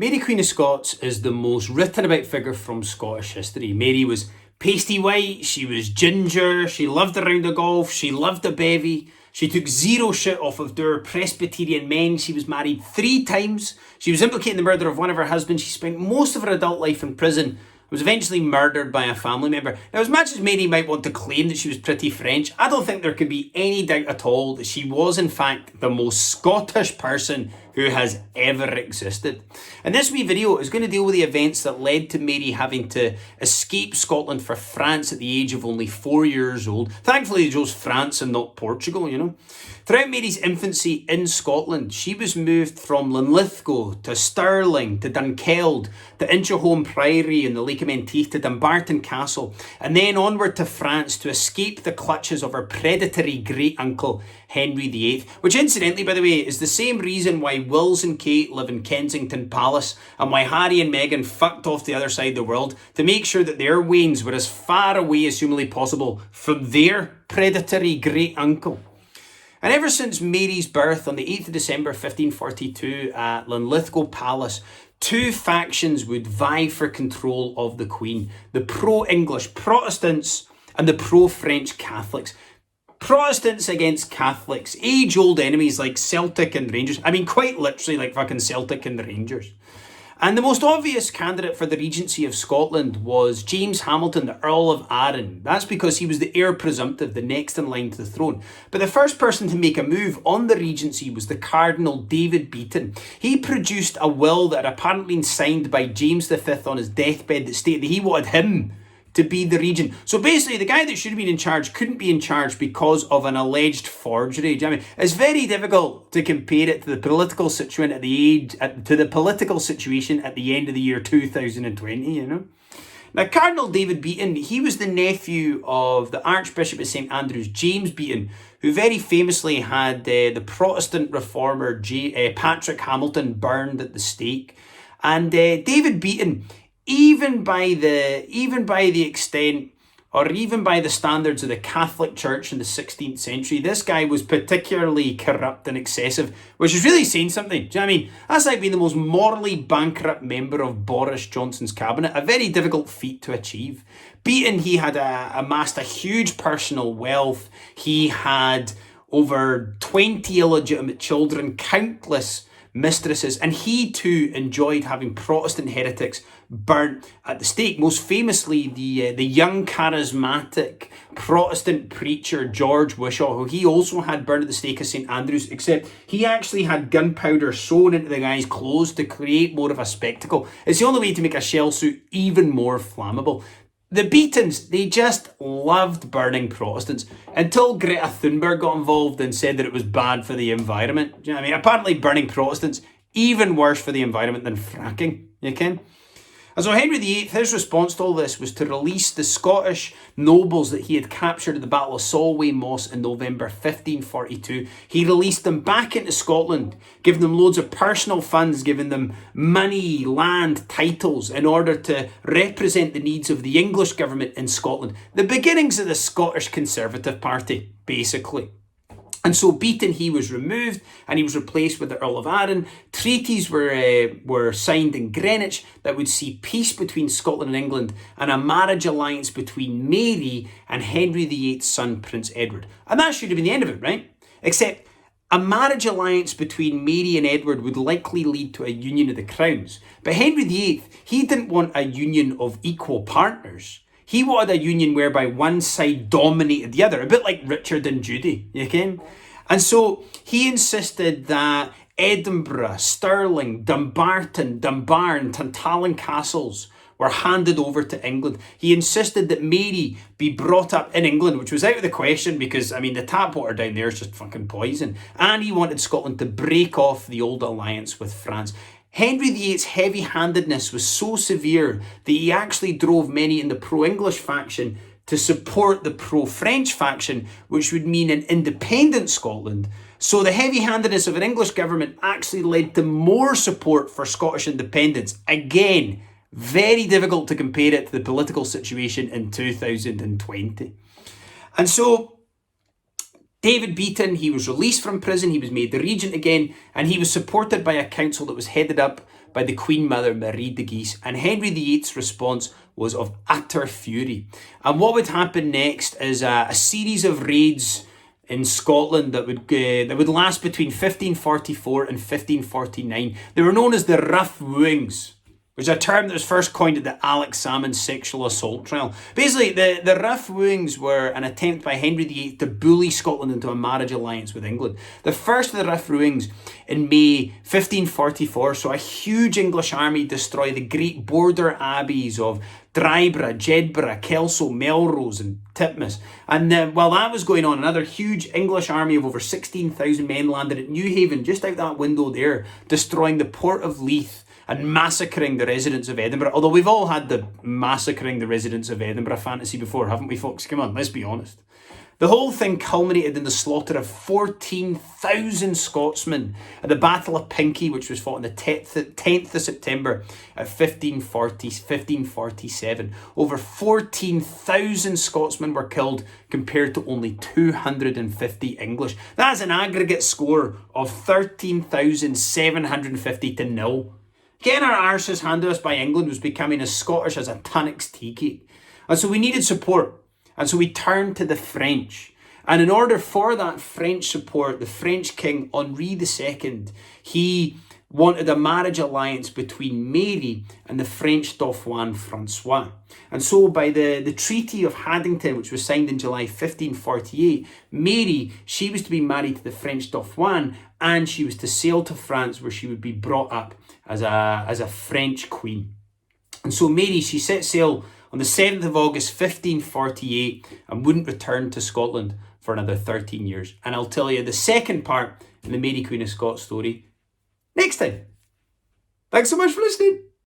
Mary Queen of Scots is the most written about figure from Scottish history. Mary was pasty white, she was ginger, she loved a round of golf, she loved a bevy, she took zero shit off of their Presbyterian men, she was married 3 times, she was implicated in the murder of one of her husbands, she spent most of her adult life in prison, was eventually murdered by a family member. Now, as much as Mary might want to claim that she was pretty French, I don't think there could be any doubt at all that she was in fact the most Scottish person who has ever existed. And this wee video is going to deal with the events that led to Mary having to escape Scotland for France at the age of only 4 years old. Thankfully, they chose France and not Portugal, you know. Throughout Mary's infancy in Scotland, she was moved from Linlithgow to Stirling to Dunkeld to Inchholm Priory in the Lake of Menteith to Dumbarton Castle, and then onward to France to escape the clutches of her predatory great-uncle Henry VIII, which incidentally, by the way, is the same reason why Wills and Kate live in Kensington Palace and why Harry and Meghan fucked off the other side of the world to make sure that their wains were as far away as humanly possible from their predatory great-uncle. And ever since Mary's birth on the 8th of December 1542 at Linlithgow Palace, 2 factions would vie for control of the Queen: the pro-English Protestants and the pro-French Catholics. Protestants against Catholics, age-old enemies like Celtic and Rangers. I mean, quite literally like fucking Celtic and the Rangers. And the most obvious candidate for the Regency of Scotland was James Hamilton, the Earl of Arran. That's because he was the heir presumptive, the next in line to the throne. But the first person to make a move on the Regency was the Cardinal David Beaton. He produced a will that had apparently been signed by James V on his deathbed that stated that he wanted him to be the regent. So basically, the guy that should have been in charge couldn't be in charge because of an alleged forgery. Do you know what I mean? It's very difficult to compare it to the political situation at the end of the year 2020. You know. Now, Cardinal David Beaton, he was the nephew of the Archbishop of St Andrews, James Beaton, who very famously had the Protestant reformer Patrick Hamilton burned at the stake. And David Beaton, even by the extent, or even by the standards of the Catholic Church in the 16th century, this guy was particularly corrupt and excessive, which is really saying something. Do you know what I mean? That's like being the most morally bankrupt member of Boris Johnson's cabinet, a very difficult feat to achieve. Beaton, he had amassed a huge personal wealth. He had over 20 illegitimate children, countless mistresses, and he too enjoyed having Protestant heretics burnt at the stake. Most famously, the young charismatic Protestant preacher George Wishaw, who he also had burned at the stake of St Andrews, except he actually had gunpowder sewn into the guy's clothes to create more of a spectacle. It's the only way to make a shell suit even more flammable. The Beatons, they just loved burning Protestants until Greta Thunberg got involved and said that it was bad for the environment. Do you know what I mean? Apparently burning Protestants, even worse for the environment than fracking, you can. And so Henry VIII, his response to all this was to release the Scottish nobles that he had captured at the Battle of Solway Moss in November 1542. He released them back into Scotland, giving them loads of personal funds, giving them money, land, titles, in order to represent the needs of the English government in Scotland. The beginnings of the Scottish Conservative Party, basically. And so Beaton, he was removed and he was replaced with the Earl of Arran. Treaties were signed in Greenwich that would see peace between Scotland and England and a marriage alliance between Mary and Henry VIII's son, Prince Edward. And that should have been the end of it, right? Except a marriage alliance between Mary and Edward would likely lead to a union of the crowns. But Henry VIII, he didn't want a union of equal partners. He wanted a union whereby one side dominated the other, a bit like Richard and Judy, you can? And so he insisted that Edinburgh, Stirling, Dumbarton, Dunbar and Tantallon castles were handed over to England. He insisted that Mary be brought up in England, which was out of the question because, I mean, the tap water down there is just fucking poison. And he wanted Scotland to break off the old alliance with France. Henry VIII's heavy-handedness was so severe that he actually drove many in the pro-English faction to support the pro-French faction, which would mean an independent Scotland. So the heavy-handedness of an English government actually led to more support for Scottish independence. Again, very difficult to compare it to the political situation in 2020. And so David Beaton, he was released from prison, he was made the regent again, and he was supported by a council that was headed up by the Queen Mother, Marie de Guise. And Henry VIII's response was of utter fury. And what would happen next is a series of raids in Scotland that would last between 1544 and 1549. They were known as the Rough Wooings, which is a term that was first coined at the Alex Salmond sexual assault trial. Basically, the Rough Wooings were an attempt by Henry VIII to bully Scotland into a marriage alliance with England. The first of the Rough Wooings in May 1544 saw a huge English army destroy the great border abbeys of Dryborough, Jedburgh, Kelso, Melrose and Titmus. And while that was going on, another huge English army of over 16,000 men landed at Newhaven, just out that window there, destroying the port of Leith and massacring the residents of Edinburgh. Although we've all had the massacring the residents of Edinburgh fantasy before, haven't we, folks? Come on, let's be honest. The whole thing culminated in the slaughter of 14,000 Scotsmen at the Battle of Pinkie, which was fought on the 10th of September at 1547. Over 14,000 Scotsmen were killed compared to only 250 English. That's an aggregate score of 13,750 to 0. Getting our arses handed us by England was becoming as Scottish as a Tunnock's tea cake. And so we needed support. And so we turned to the French. And in order for that French support, the French king, Henri II, he wanted a marriage alliance between Mary and the French Dauphin Francois. And so by the Treaty of Haddington, which was signed in July 1548, Mary, she was to be married to the French Dauphin, and she was to sail to France, where she would be brought up as a French queen. And so Mary, she set sail on the 7th of August 1548 and wouldn't return to Scotland for another 13 years. And I'll tell you the second part in the Mary Queen of Scots story next time. Thanks so much for listening.